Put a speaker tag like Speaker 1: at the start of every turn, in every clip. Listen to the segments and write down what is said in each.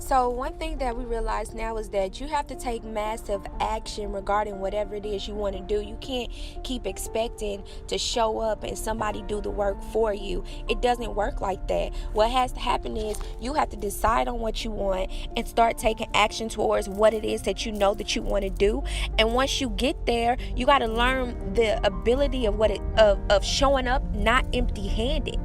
Speaker 1: So one thing that we realize now is that you have to take massive action regarding whatever it is you want to do. You can't keep expecting to show up and somebody do the work for you. It doesn't work like that. What has to happen is you have to decide on what you want and start taking action towards what it is that you know that you want to do. And once you get there, you got to learn the ability of showing up not empty-handed.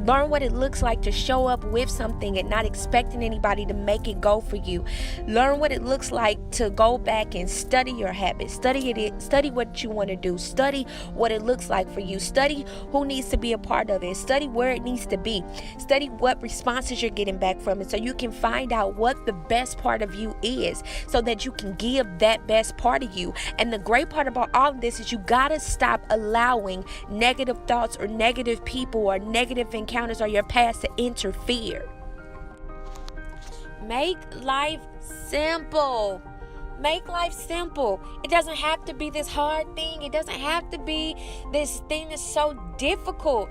Speaker 1: Learn what it looks like to show up with something and not expecting anybody to make it go for you. Learn what it looks like to go back and study your habits. Study what you want to do. Study what it looks like for you. Study who needs to be a part of it. Study where it needs to be. Study what responses you're getting back from it so you can find out what the best part of you is so that you can give that best part of you. And the great part about all of this is you got to stop allowing negative thoughts or negative people or negative encounters or your past to interfere. Make life simple. Make life simple. It doesn't have to be this hard thing. It doesn't have to be this thing that's so difficult.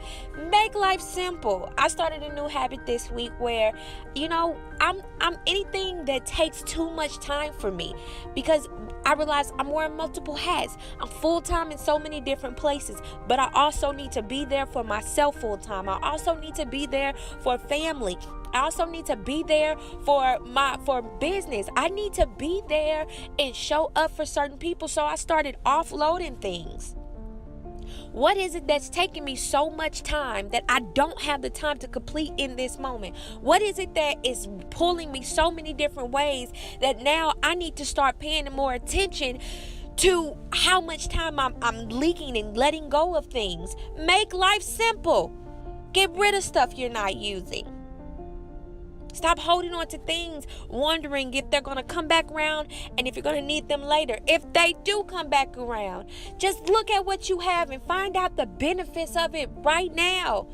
Speaker 1: Make life simple. I started a new habit this week where, I'm anything that takes too much time for me, because I realize I'm wearing multiple hats. I'm full-time in so many different places, but I also need to be there for myself full-time. I also need to be there for family. I also need to be there for business. I need to be there and show up for certain people. So I started offloading things. What is it that's taking me so much time that I don't have the time to complete in this moment? What is it that is pulling me so many different ways that now I need to start paying more attention to how much time I'm leaking and letting go of things? Make life simple. Get rid of stuff you're not using. Stop holding on to things, wondering if they're going to come back around and if you're going to need them later. If they do come back around, just look at what you have and find out the benefits of it right now.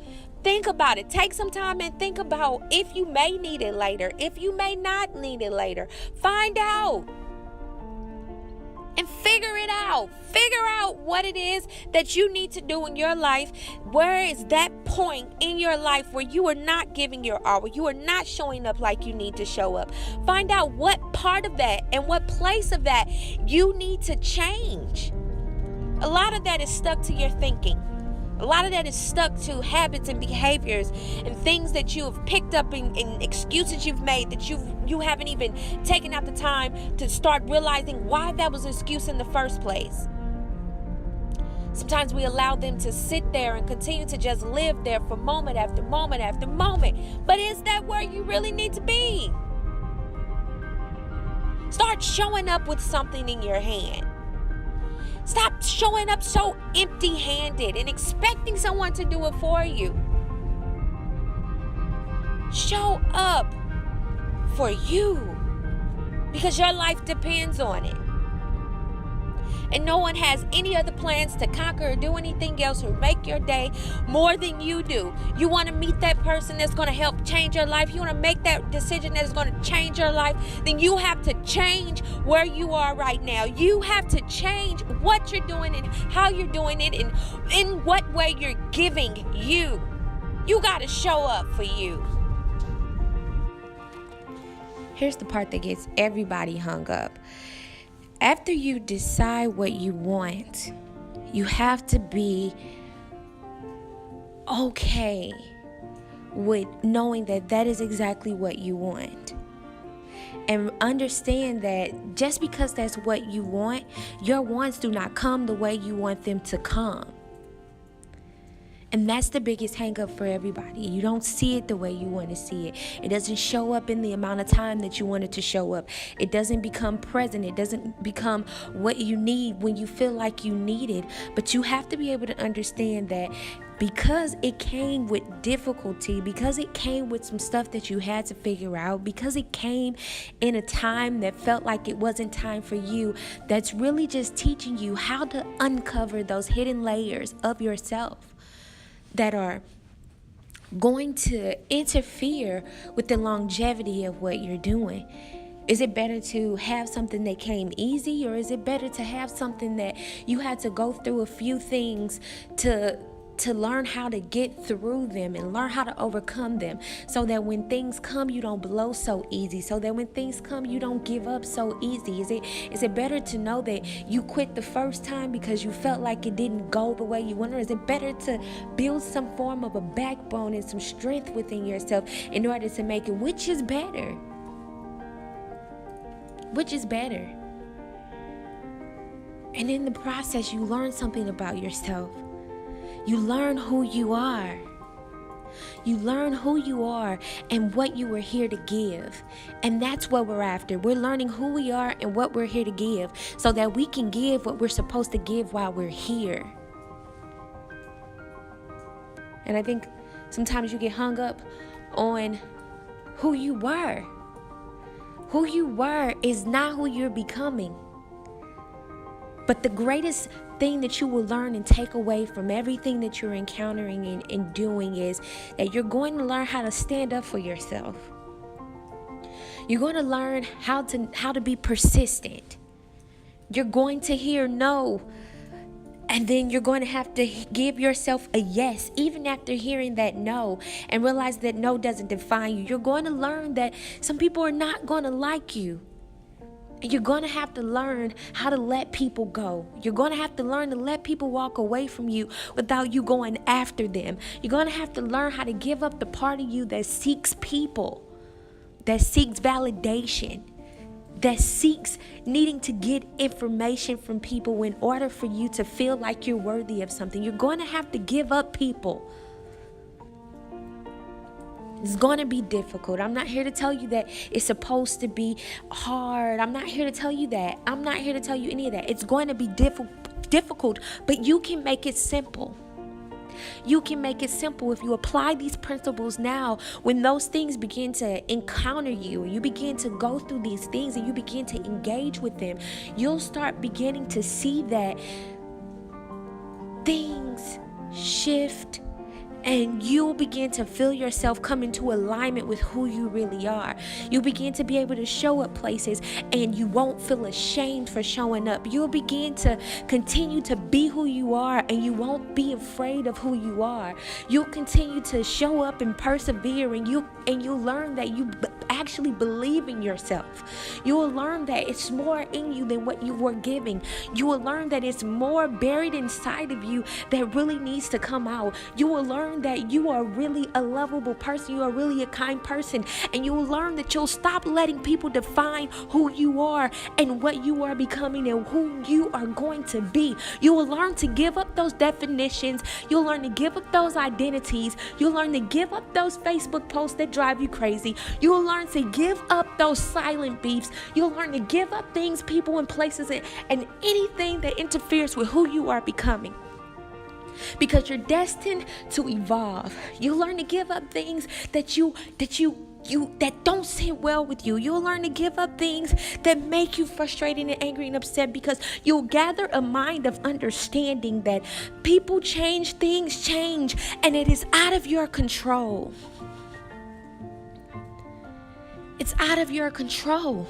Speaker 1: Think about it. Take some time and think about if you may need it later, if you may not need it later. Find out. And figure it out. Figure out what it is that you need to do in your life. Where is that point in your life where you are not giving your all, where you are not showing up like you need to show up? Find out what part of that and what place of that you need to change. A lot of that is stuck to your thinking. A lot of that is stuck to habits and behaviors and things that you have picked up in excuses you've made that you haven't even taken out the time to start realizing why that was an excuse in the first place. Sometimes we allow them to sit there and continue to just live there for moment after moment after moment. But is that where you really need to be? Start showing up with something in your hand. Stop showing up so empty-handed and expecting someone to do it for you. Show up for you because your life depends on it. And no one has any other plans to conquer or do anything else or make your day more than you do. You want to meet that person that's going to help change your life. You want to make that decision that's going to change your life. Then you have to change where you are right now. You have to change what you're doing and how you're doing it and in what way you're giving you. You got to show up for you. Here's the part that gets everybody hung up. After you decide what you want, you have to be okay with knowing that that is exactly what you want. And understand that just because that's what you want, your wants do not come the way you want them to come. And that's the biggest hang up for everybody. You don't see it the way you want to see it. It doesn't show up in the amount of time that you want it to show up. It doesn't become present. It doesn't become what you need when you feel like you need it. But you have to be able to understand that because it came with difficulty, because it came with some stuff that you had to figure out, because it came in a time that felt like it wasn't time for you, that's really just teaching you how to uncover those hidden layers of yourself that are going to interfere with the longevity of what you're doing. Is it better to have something that came easy, or is it better to have something that you had to go through a few things to to learn how to get through them and learn how to overcome them, so that when things come, you don't blow so easy, so that when things come, you don't give up so easy? Is it better to know that you quit the first time because you felt like it didn't go the way you wanted? Or is it better to build some form of a backbone and some strength within yourself in order to make it? Which is better? Which is better? And in the process, you learn something about yourself. You learn who you are. You learn who you are and what you were here to give. And that's what we're after. We're learning who we are and what we're here to give, so that we can give what we're supposed to give while we're here. And I think sometimes you get hung up on who you were. Who you were is not who you're becoming. But the greatest thing that you will learn and take away from everything that you're encountering and doing is that you're going to learn how to stand up for yourself. You're going to learn how to be persistent. You're going to hear no, and then you're going to have to give yourself a yes, even after hearing that no, and realize that no doesn't define you. You're going to learn that some people are not going to like you. You're going to have to learn how to let people go. You're going to have to learn to let people walk away from you without you going after them. You're going to have to learn how to give up the part of you that seeks people, that seeks validation, that seeks needing to get information from people in order for you to feel like you're worthy of something. You're going to have to give up people. It's going to be difficult. I'm not here to tell you that it's supposed to be hard. I'm not here to tell you that. I'm not here to tell you any of that. It's going to be difficult, but you can make it simple. You can make it simple if you apply these principles now. When those things begin to encounter you, you begin to go through these things and you begin to engage with them, you'll start beginning to see that things shift. And you'll begin to feel yourself come into alignment with who you really are. You'll begin to be able to show up places and you won't feel ashamed for showing up. You'll begin to continue to be who you are and you won't be afraid of who you are. You'll continue to show up and persevere, and you'll learn that you actually believe in yourself. You will learn that it's more in you than what you were giving. You will learn that it's more buried inside of you that really needs to come out. You will learn that you are really a lovable person. You are really a kind person. And you will learn that you'll stop letting people define who you are and what you are becoming and who you are going to be. You will learn to give up those definitions. You'll learn to give up those identities. You'll learn to give up those Facebook posts that drive you crazy. You will learn to give up those silent beefs. You'll learn to give up things, people, and places, and anything that interferes with who you are becoming. Because you're destined to evolve. You learn to give up things that don't sit well with you. You'll learn to give up things that make you frustrated and angry and upset, because you'll gather a mind of understanding that people change, things change, and it is out of your control. It's out of your control.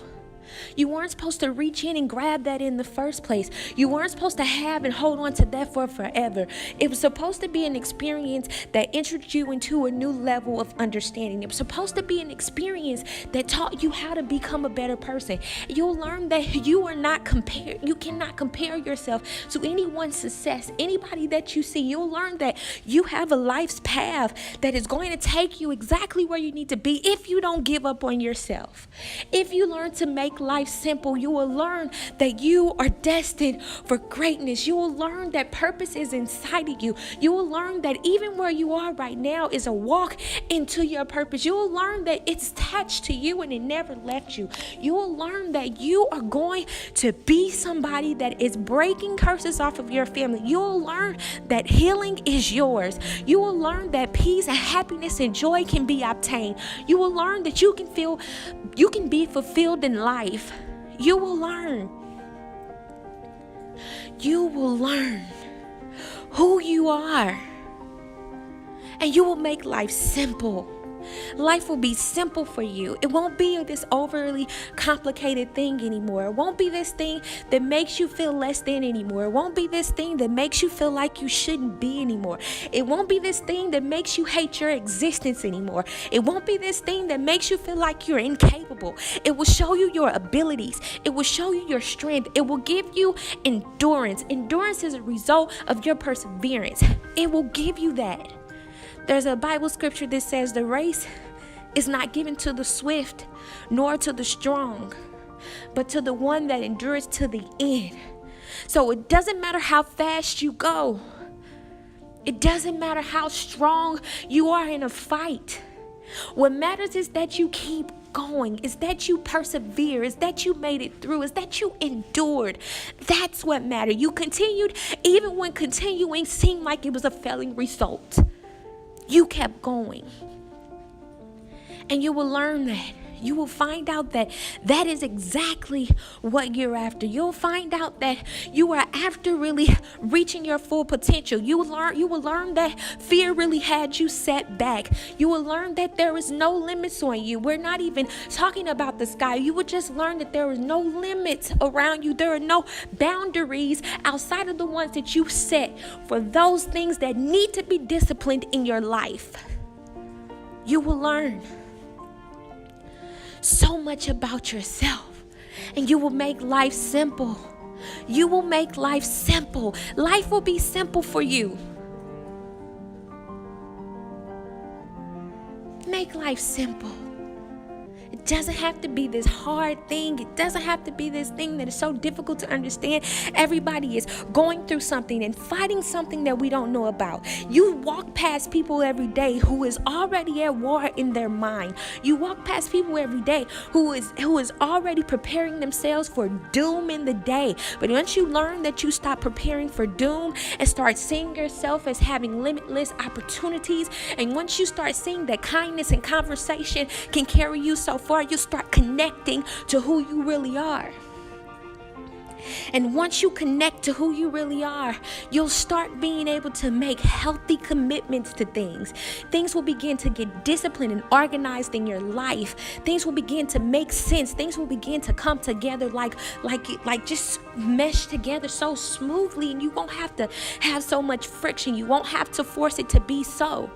Speaker 1: You weren't supposed to reach in and grab that in the first place. You weren't supposed to have and hold on to that for forever. It was supposed to be an experience that introduced you into a new level of understanding. It was supposed to be an experience that taught you how to become a better person. You'll learn that you cannot compare yourself to anyone's success, anybody that you see. You'll learn that you have a life's path that is going to take you exactly where you need to be if you don't give up on yourself. If you learn to make life simple, you will learn that you are destined for greatness. You will learn that purpose is inside of you. You will learn that even where you are right now is a walk into your purpose. You will learn that it's attached to you and it never left you. You will learn that you are going to be somebody that is breaking curses off of your family. You will learn that healing is yours. You will learn that peace and happiness and joy can be obtained. You will learn that you can be fulfilled in life. You will learn who you are, and you will make life simple. Life will be simple for you. It won't be this overly complicated thing anymore. It won't be this thing that makes you feel less than anymore. It won't be this thing that makes you feel like you shouldn't be anymore. It won't be this thing that makes you hate your existence anymore. It won't be this thing that makes you feel like you're incapable. It will show you your abilities. It will show you your strength. It will give you endurance. Endurance is a result of your perseverance. It will give you that. There's a Bible scripture that says the race is not given to the swift nor to the strong, but to the one that endures to the end. So it doesn't matter how fast you go. It doesn't matter how strong you are in a fight. What matters is that you keep going, is that you persevere, is that you made it through, is that you endured. That's what mattered. You continued even when continuing seemed like it was a failing result. You kept going. And you will learn that. You will find out that that is exactly what you're after. You'll find out that you are after really reaching your full potential. You will learn that fear really had you set back. You will learn that there is no limits on you. We're not even talking about the sky. You will just learn that there is no limits around you. There are no boundaries outside of the ones that you set for those things that need to be disciplined in your life. You will learn so much about yourself, and you will make life simple. You will make life simple. Life will be simple for you. Make life simple. It doesn't have to be this hard thing. It doesn't have to be this thing that is so difficult to understand. Everybody is going through something and fighting something that we don't know about. You walk past people every day who is already at war in their mind. You walk past people every day who is already preparing themselves for doom in the day. But once you learn that you stop preparing for doom and start seeing yourself as having limitless opportunities, and once you start seeing that kindness and conversation can carry you so far, you start connecting to who you really are. And once you connect to who you really are, you'll start being able to make healthy commitments to things. Things will begin to get disciplined and organized in your life. Things will begin to make sense. Things will begin to come together like just mesh together so smoothly, and you won't have to have so much friction. You won't have to force it to be so.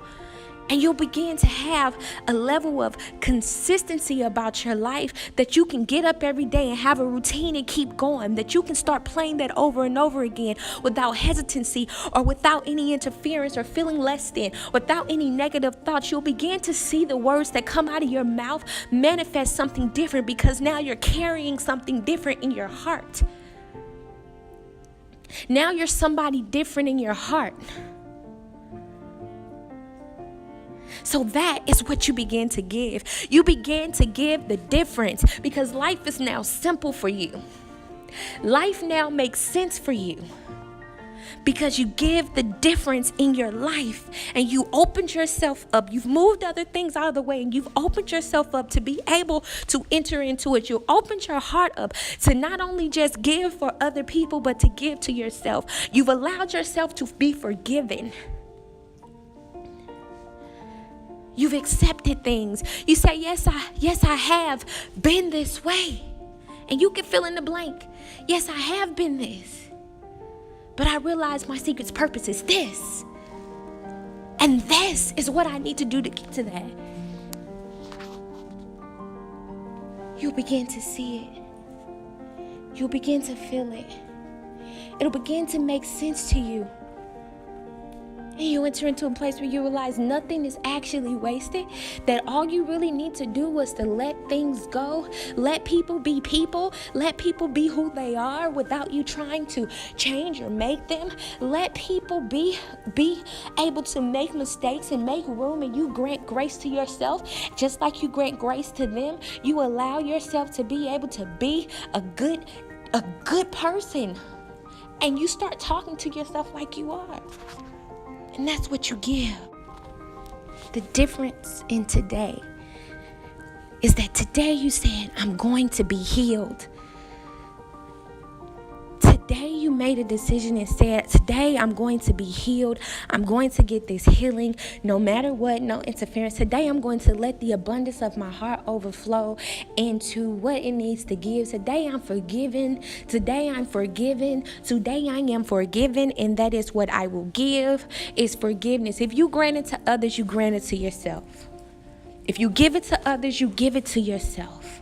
Speaker 1: And you'll begin to have a level of consistency about your life that you can get up every day and have a routine and keep going, that you can start playing that over and over again without hesitancy or without any interference or feeling less than, without any negative thoughts. You'll begin to see the words that come out of your mouth manifest something different, because now you're carrying something different in your heart. Now you're somebody different in your heart. So that is what you begin to give. You begin to give the difference, because life is now simple for you. Life now makes sense for you because you give the difference in your life, and you opened yourself up. You've moved other things out of the way, and you've opened yourself up to be able to enter into it. You opened your heart up to not only just give for other people, but to give to yourself. You've allowed yourself to be forgiven. You've accepted things. You say, yes, I have been this way. And you can fill in the blank. Yes, I have been this. But I realize my secret's purpose is this. And this is what I need to do to get to that. You'll begin to see it. You'll begin to feel it. It'll begin to make sense to you. And you enter into a place where you realize nothing is actually wasted, that all you really need to do was to let things go, let people be people, let people be who they are without you trying to change or make them. Let people be able to make mistakes and make room, and you grant grace to yourself just like you grant grace to them. You allow yourself to be able to be a good person, and you start talking to yourself like you are. And that's what you give. The difference in today is that today you said, I'm going to be healed.
Speaker 2: today you made a decision and said, today I'm going to be healed. I'm going to get this healing no matter what, no interference. Today I'm going to let the abundance of my heart overflow into what it needs to give. Today I'm forgiven. Today I'm forgiven. Today I am forgiven, and that is what I will give, is forgiveness. If you grant it to others, you grant it to yourself. If you give it to others, you give it to yourself.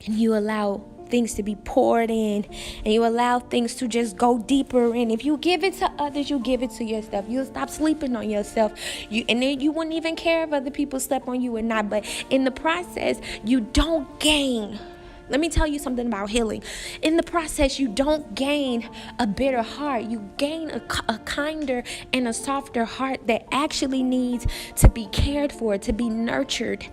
Speaker 2: And you allow things to be poured in, and you allow things to just go deeper in. If you give it to others, you give it to yourself. You'll stop sleeping on yourself. And then you wouldn't even care if other people slept on you or not. But in the process, you don't gain. Let me tell you something about healing. In the process, you don't gain a bitter heart. You gain a kinder and a softer heart that actually needs to be cared for, to be nurtured,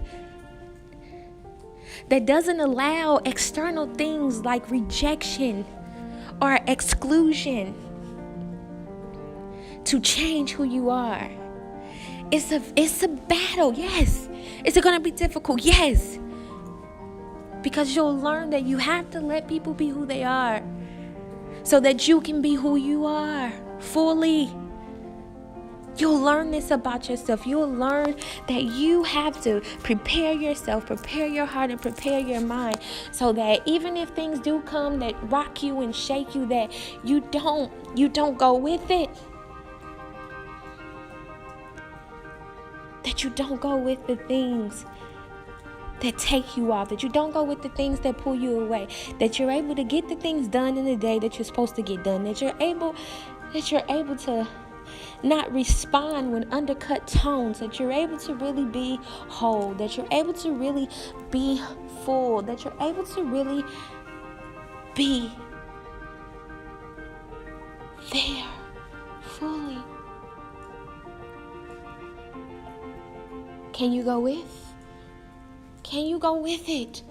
Speaker 2: that doesn't allow external things like rejection or exclusion to change who you are. It's a battle, yes. Is it going to be difficult? Yes. Because you'll learn that you have to let people be who they are so that you can be who you are fully. You'll learn this about yourself. You'll learn that you have to prepare yourself, prepare your heart, and prepare your mind so that even if things do come that rock you and shake you, that you don't go with it. That you don't go with the things that take you off, that you don't go with the things that pull you away, that you're able to get the things done in the day that you're supposed to get done, that you're able to not respond when undercut tones, that you're able to really be whole, that you're able to really be full, that you're able to really be there fully. Can you go with? Can you go with it?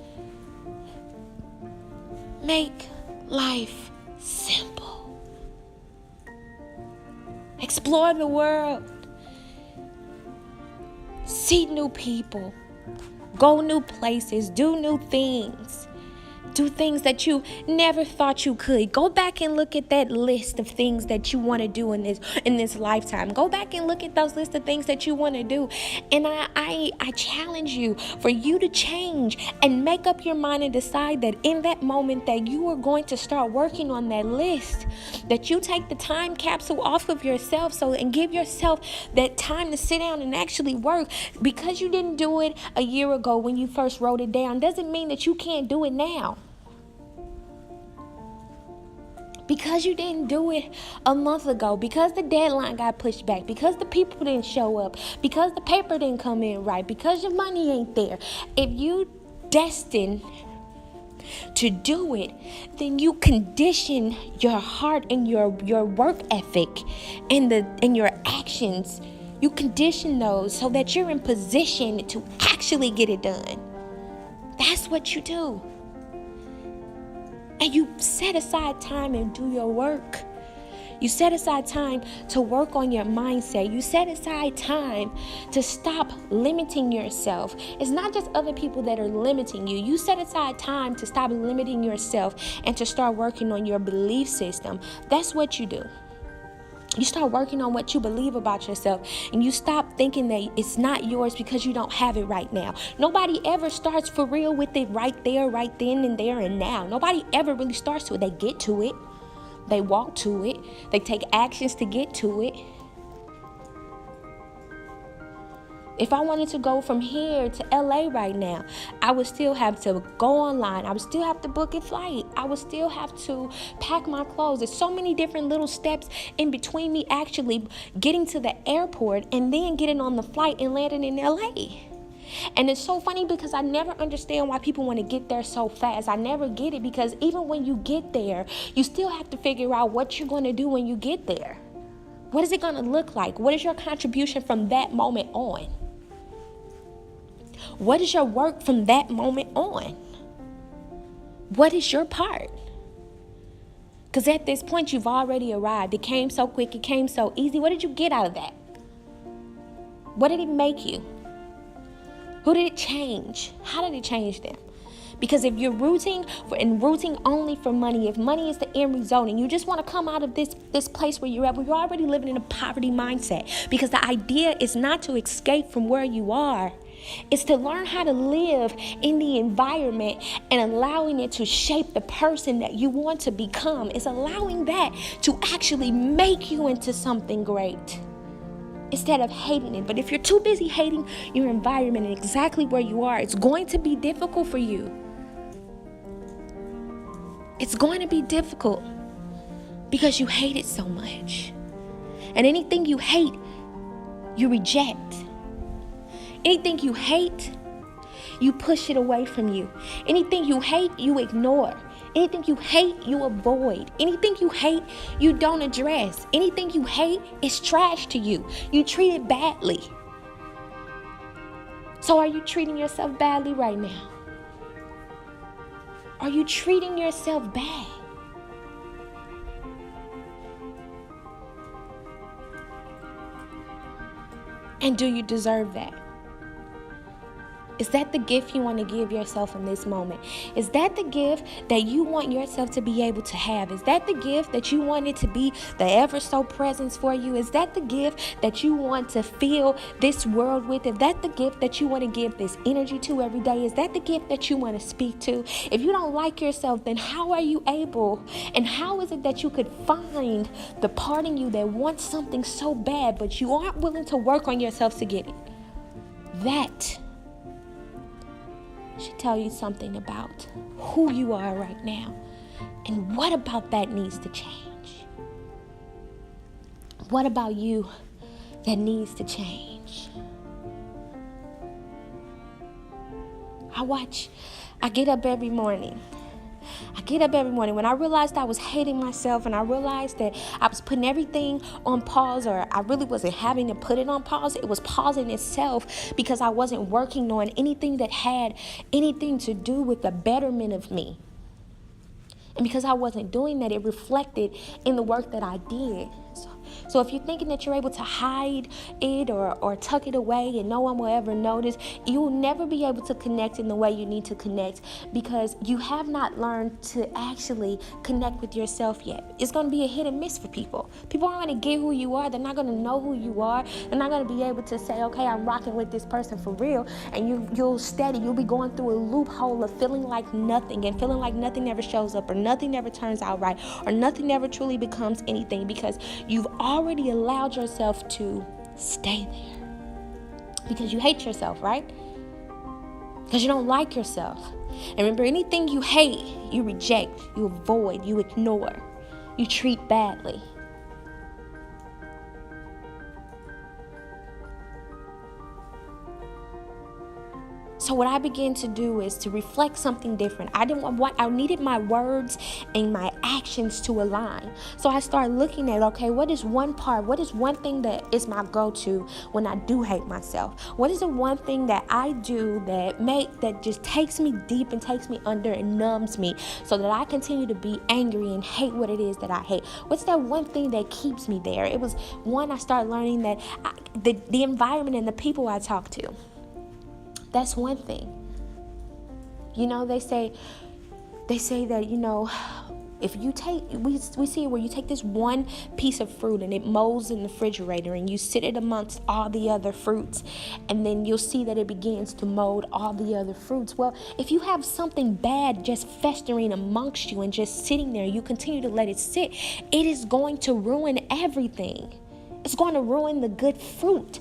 Speaker 2: Make life simple. Explore the world. See new people. Go new places. Do new things. Do things that you never thought you could. Go back and look at that list of things that you want to do in this lifetime. Go back and look at those lists of things that you want to do. And I challenge you for you to change and make up your mind and decide that in that moment that you are going to start working on that list, that you take the time capsule off of yourself and give yourself that time to sit down and actually work. Because you didn't do it a year ago when you first wrote it down doesn't mean that you can't do it now. Because you didn't do it a month ago, because the deadline got pushed back, because the people didn't show up, because the paper didn't come in right, because your money ain't there. If you destined to do it, then you condition your heart and your work ethic and your actions. You condition those so that you're in position to actually get it done. That's what you do. And you set aside time and do your work. You set aside time to work on your mindset. You set aside time to stop limiting yourself. It's not just other people that are limiting you. You set aside time to stop limiting yourself and to start working on your belief system. That's what you do. You start working on what you believe about yourself, and you stop thinking that it's not yours because you don't have it right now. Nobody ever starts for real with it right there, right then and there and now. Nobody ever really starts to it. They get to it. They walk to it. They take actions to get to it. If I wanted to go from here to LA right now, I would still have to go online. I would still have to book a flight. I would still have to pack my clothes. There's so many different little steps in between me actually getting to the airport and then getting on the flight and landing in LA. And it's so funny because I never understand why people want to get there so fast. I never get it, because even when you get there, you still have to figure out what you're going to do when you get there. What is it going to look like? What is your contribution from that moment on? What is your work from that moment on? What is your part? Because at this point, you've already arrived. It came so quick. It came so easy. What did you get out of that? What did it make you? Who did it change? How did it change them? Because if you're rooting only for money, if money is the end result, and you just want to come out of this place where you're at, where you're already living in a poverty mindset, because the idea is not to escape from where you are. It's to learn how to live in the environment and allowing it to shape the person that you want to become. It's allowing that to actually make you into something great instead of hating it. But if you're too busy hating your environment and exactly where you are, it's going to be difficult for you. It's going to be difficult because you hate it so much. And anything you hate, you reject. Anything you hate, you push it away from you. Anything you hate, you ignore. Anything you hate, you avoid. Anything you hate, you don't address. Anything you hate is trash to you. You treat it badly. So are you treating yourself badly right now? Are you treating yourself bad? And do you deserve that? Is that the gift you want to give yourself in this moment? Is that the gift that you want yourself to be able to have? Is that the gift that you want it to be the ever so presence for you? Is that the gift that you want to fill this world with? Is that the gift that you want to give this energy to every day? Is that the gift that you want to speak to? If you don't like yourself, then how are you able, and how is it that you could find the part in you that wants something so bad, but you aren't willing to work on yourself to get it? That should tell you something about who you are right now, and what about that needs to change. What about you that needs to change? I get up every morning. When I realized I was hating myself, and I realized that I was putting everything on pause, or I really wasn't having to put it on pause. It was pausing itself because I wasn't working on anything that had anything to do with the betterment of me. And because I wasn't doing that, it reflected in the work that I did. So if you're thinking that you're able to hide it or tuck it away and no one will ever notice, you will never be able to connect in the way you need to connect, because you have not learned to actually connect with yourself yet. It's going to be a hit and miss for people. People aren't going to get who you are. They're not going to know who you are. They're not going to be able to say, okay, I'm rocking with this person for real. And you'll be going through a loophole of feeling like nothing, and feeling like nothing ever shows up, or nothing ever turns out right, or nothing ever truly becomes anything, because you've already allowed yourself to stay there because you hate yourself, right? Because you don't like yourself. And remember, anything you hate, you reject, you avoid, you ignore, you treat badly. So what I began to do is to reflect something different. I needed my words and my actions to align. So I started looking at, okay, what is one thing that is my go-to when I do hate myself? What is the one thing that I do that just takes me deep and takes me under and numbs me, so that I continue to be angry and hate what it is that I hate? What's that one thing that keeps me there? It was one, I started learning that the environment and the people I talk to. That's one thing. They say that, if you we see it where you take this one piece of fruit and it molds in the refrigerator, and you sit it amongst all the other fruits, and then you'll see that it begins to mold all the other fruits. Well, if you have something bad just festering amongst you and just sitting there, you continue to let it sit, it is going to ruin everything. It's going to ruin the good fruit.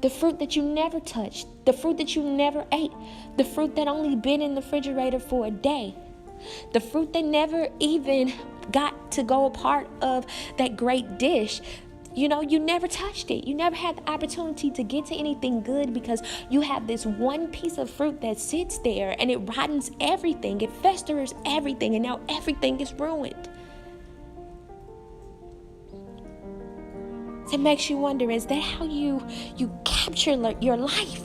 Speaker 2: The fruit that you never touched, the fruit that you never ate, the fruit that only been in the refrigerator for a day, the fruit that never even got to go a part of that great dish. You never touched it. You never had the opportunity to get to anything good, because you have this one piece of fruit that sits there and it rottens everything. It festers everything, and now everything is ruined. It makes you wonder, is that how you capture your life?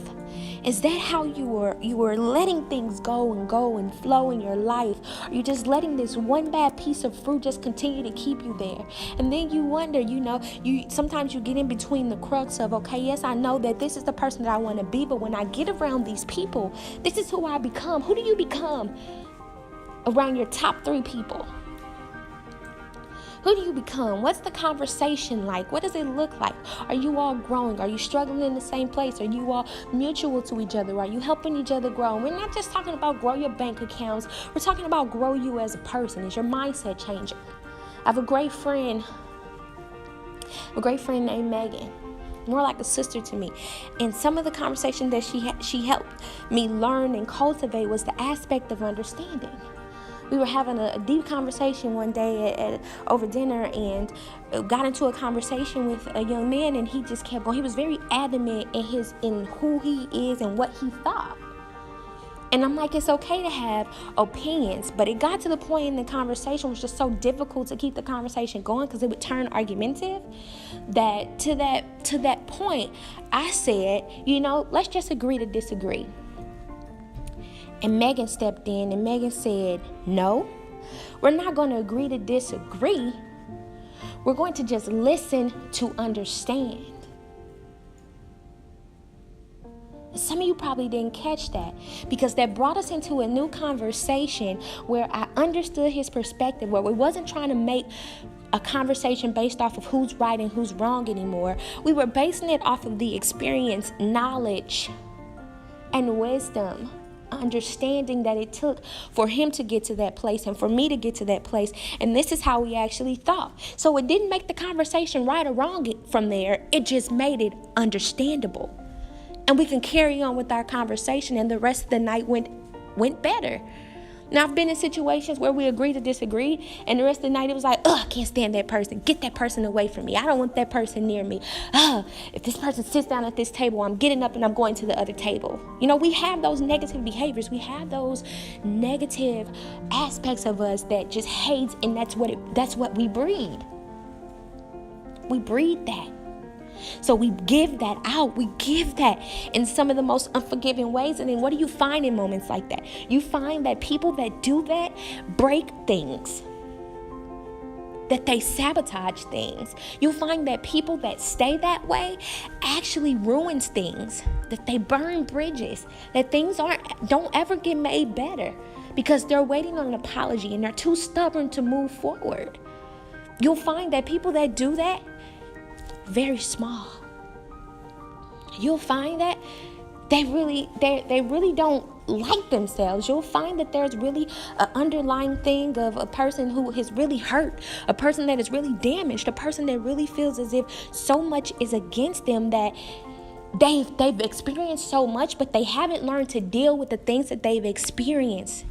Speaker 2: Is that how you were letting things go and flow in your life? Are you just letting this one bad piece of fruit just continue to keep you there? And then you wonder, you sometimes you get in between the crux of, okay, yes, I know that this is the person that I want to be, but when I get around these people, this is who I become. Who do you become around your top 3 people? Who do you become? What's the conversation like? What does it look like? Are you all growing? Are you struggling in the same place? Are you all mutual to each other? Are you helping each other grow? And we're not just talking about grow your bank accounts. We're talking about grow you as a person. Is your mindset changing? I have a great friend named Megan. More like a sister to me. And some of the conversation that she helped me learn and cultivate was the aspect of understanding. We were having a deep conversation one day over dinner, and got into a conversation with a young man, and he just kept going. He was very adamant in who he is and what he thought. And I'm like, it's okay to have opinions, but it got to the point in the conversation was just so difficult to keep the conversation going because it would turn argumentative. That to that point, I said, let's just agree to disagree. And Megan stepped in and Megan said, no, we're not going to agree to disagree. We're going to just listen to understand. Some of you probably didn't catch that because that brought us into a new conversation where I understood his perspective, where we wasn't trying to make a conversation based off of who's right and who's wrong anymore. We were basing it off of the experience, knowledge, and wisdom. Understanding that it took for him to get to that place and for me to get to that place, and this is how we actually thought. So it didn't make the conversation right or wrong from there. It just made it understandable, and we can carry on with our conversation, and the rest of the night went better. Now, I've been in situations where we agree to disagree, and the rest of the night it was like, I can't stand that person. Get that person away from me. I don't want that person near me. If this person sits down at this table, I'm getting up and I'm going to the other table. We have those negative behaviors. We have those negative aspects of us that just hates, and that's what we breed. We breed that. So we give that out. We give that in some of the most unforgiving ways. And then what do you find in moments like that? You find that people that do that break things, that they sabotage things. You'll find that people that stay that way actually ruins things, that they burn bridges, that things don't ever get made better because they're waiting on an apology and they're too stubborn to move forward. You'll find that people that do that, very small. You'll find that they really don't like themselves. You'll find that there's really an underlying thing of a person who is really hurt, a person that is really damaged, a person that really feels as if so much is against them that they've experienced so much, but they haven't learned to deal with the things that they've experienced.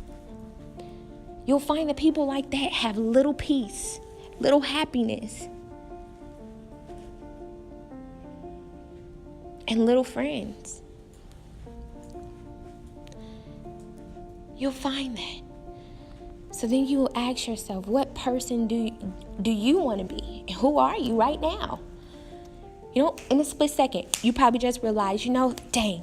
Speaker 2: You'll find that people like that have little peace, little happiness, and little friends. You'll find that. So then you will ask yourself, what person do you want to be? And who are you right now? In a split second, you probably just realize, dang,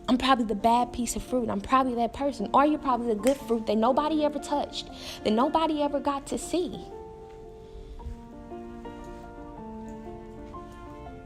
Speaker 2: I'm probably the bad piece of fruit. I'm probably that person. Or you're probably the good fruit that nobody ever touched, that nobody ever got to see.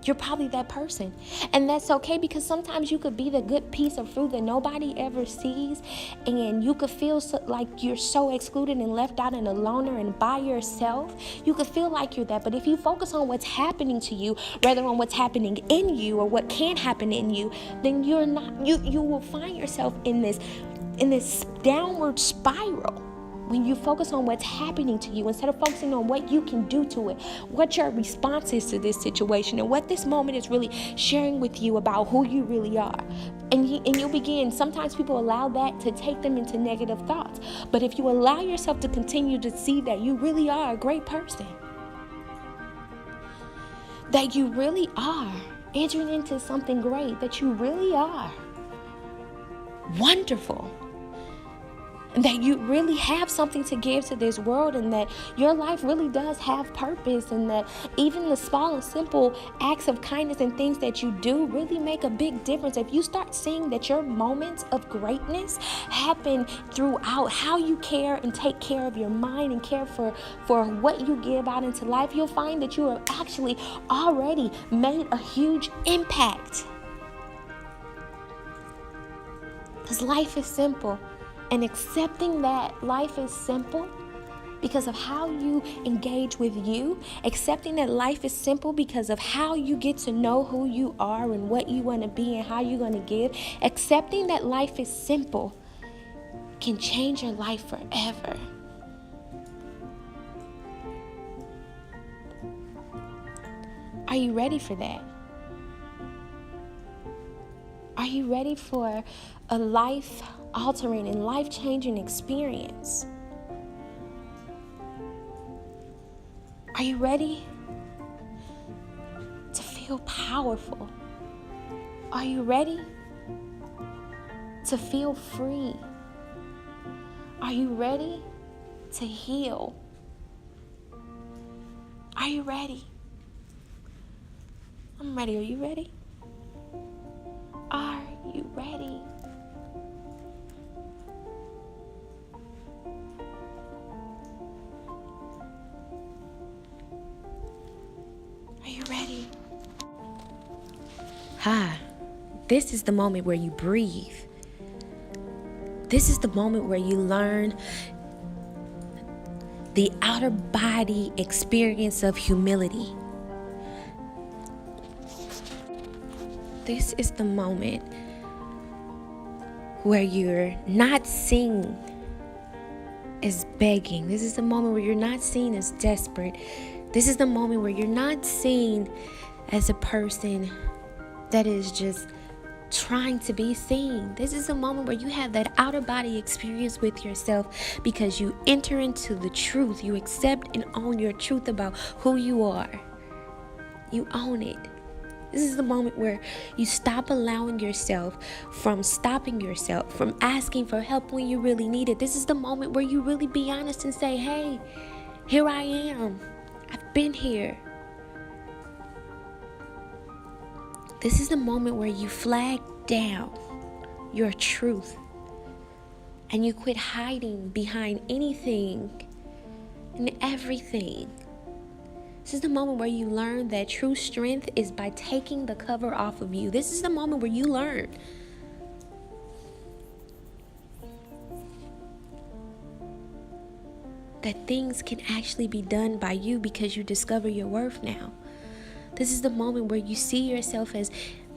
Speaker 2: You're probably that person. And that's okay, because sometimes you could be the good piece of fruit that nobody ever sees, and you could feel like you're so excluded and left out and a loner and by yourself. You could feel like you're that. But if you focus on what's happening to you rather than what's happening in you or what can happen in you, then you're not, you will find yourself in this downward spiral. When you focus on what's happening to you instead of focusing on what you can do to it, what your response is to this situation, and what this moment is really sharing with you about who you really are. And you'll begin, sometimes people allow that to take them into negative thoughts. But if you allow yourself to continue to see that you really are a great person, that you really are entering into something great, that you really are wonderful, that you really have something to give to this world, and that your life really does have purpose, and that even the small and simple acts of kindness and things that you do really make a big difference. If you start seeing that your moments of greatness happen throughout how you care and take care of your mind and care for what you give out into life, you'll find that you have actually already made a huge impact. Because life is simple. And accepting that life is simple because of how you engage with you, accepting that life is simple because of how you get to know who you are and what you want to be and how you're going to give, accepting that life is simple can change your life forever. Are you ready for that? Are you ready for a life-altering and life-changing experience? Are you ready to feel powerful? Are you ready to feel free? Are you ready to heal? Are you ready? I'm ready. Are you ready? Are you ready? Are you ready? This is the moment where you breathe. This is the moment where you learn the outer body experience of humility. This is the moment where you're not seen as begging. This is the moment where you're not seen as desperate. This is the moment where you're not seen as a person that is just trying to be seen. This is a moment where you have that outer body experience with yourself because you enter into the truth. You accept and own your truth about who you are. You own it. This is the moment where you stop allowing yourself from stopping yourself, from asking for help when you really need it. This is the moment where you really be honest and say, hey, here I am. I've been here. This is the moment where you flag down your truth and you quit hiding behind anything and everything. This is the moment where you learn that true strength is by taking the cover off of you. This is the moment where you learn that things can actually be done by you because you discover your worth now. This is the moment where you see yourself as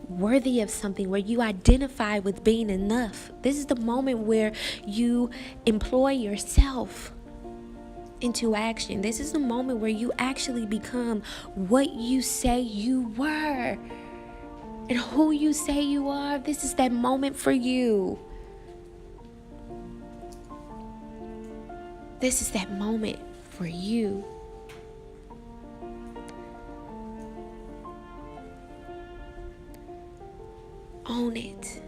Speaker 2: worthy of something, where you identify with being enough. This is the moment where you employ yourself into action. This is the moment where you actually become what you say you were and who you say you are. This is that moment for you. This is that moment for you. Own it.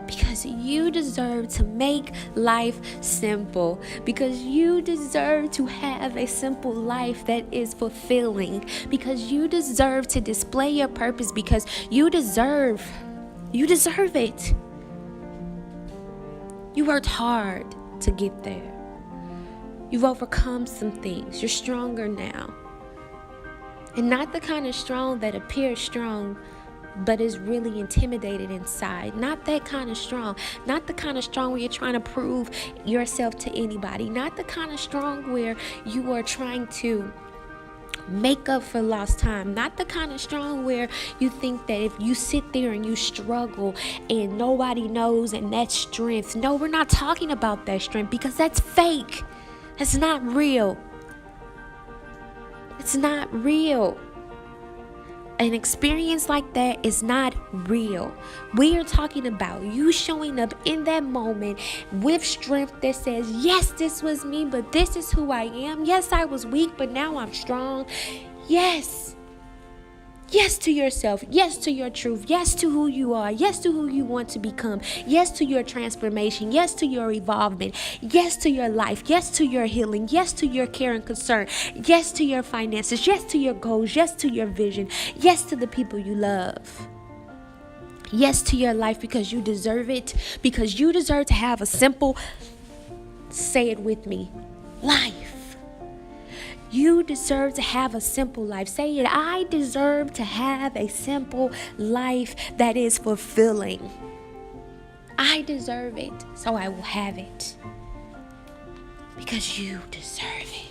Speaker 2: Because you deserve to make life simple. Because you deserve to have a simple life that is fulfilling. Because you deserve to display your purpose. Because you deserve it. You worked hard to get there. You've overcome some things. You're stronger now. And not the kind of strong that appears strong but is really intimidated inside. Not that kind of strong. Not the kind of strong where you're trying to prove yourself to anybody. Not the kind of strong where you are trying to make up for lost time. Not the kind of strong where you think that if you sit there and you struggle and nobody knows and that's strength. No, we're not talking about that strength because that's fake. That's not real. It's not real. An experience like that is not real. We are talking about you showing up in that moment with strength that says, yes, this was me, but this is who I am. Yes, I was weak, but now I'm strong. Yes. Yes to yourself. Yes to your truth. Yes to who you are. Yes to who you want to become. Yes to your transformation. Yes to your evolvement. Yes to your life. Yes to your healing. Yes to your care and concern. Yes to your finances. Yes to your goals. Yes to your vision. Yes to the people you love. Yes to your life, because you deserve it. Because you deserve to have a simple, say it with me, life. You deserve to have a simple life. Say it. I deserve to have a simple life that is fulfilling. I deserve it, so I will have it. Because you deserve it.